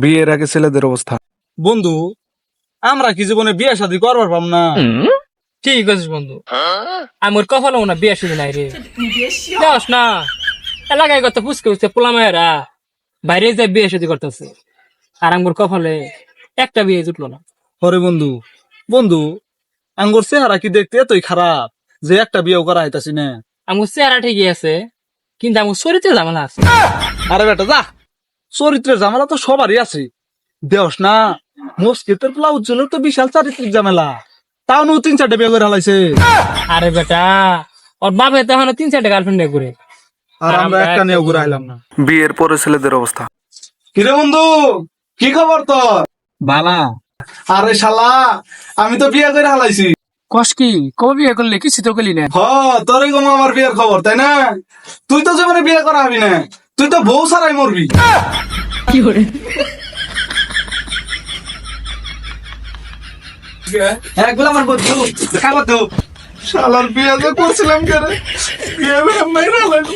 বিয়ের আগে ছেলেদের অবস্থা। বন্ধু, আমরা কি জীবনে বিয়ে শাদী করবার পাম না? ঠিক আছে বন্ধু, আমার কপালও না বিয়ে শুধু নাই রে। যাস না এলাকায় কত পুষকে পুষতে পোলা মায়েরা বাইরে যায় বিয়ে শুধু করতেছে, আর আমার কপালে একটা বিয়ে জুটলো না। হরে বন্ধু, বন্ধু আঙ্গুর চেহারা কি দেখতে এতই খারাপ যে একটা বিয়েও করা হইতাছি না? আমার চেহারা ঠিকই আছে, কিন্তু আমার শরীরে ঝামেলা আছে। আরে বেটা যা, চরিত্রের ঝামেলা তো সবারই আছে। দেওস না মস্কিতের পোলা উজ্জ্বলের তো বিশাল চারিত্রিক ঝামেলা, তাও নু 3-4টা বিয়ে করে হালাইছে। আরে বেটা, ওর বাপে তখন 3-4টা গার্লফ্রেন্ড করে, আর আমরা একটা নিয়েও ঘুরে আইলাম না। বিয়ের পরে ছেলেদের অবস্থা। কিরে বন্ধু, কি খবর তোর? বালা আরে শালা, আমি তো বিয়ে করে হালাইছি। কস কি কবে বিয়ে করলে কিছু তো করলি না। হ, তোরই কম আমার বিয়ের খবর, তাই না? তুই তো জীবনে বিয়ে করা হবি না, তুই তো বউ ছাড়াই মরবি। কি করে একগুলো আমার বন্ধু দেখা করতো। শালার বিয়ে যে করছিলাম কেন, বিয়ে মাইরা হালাইছি।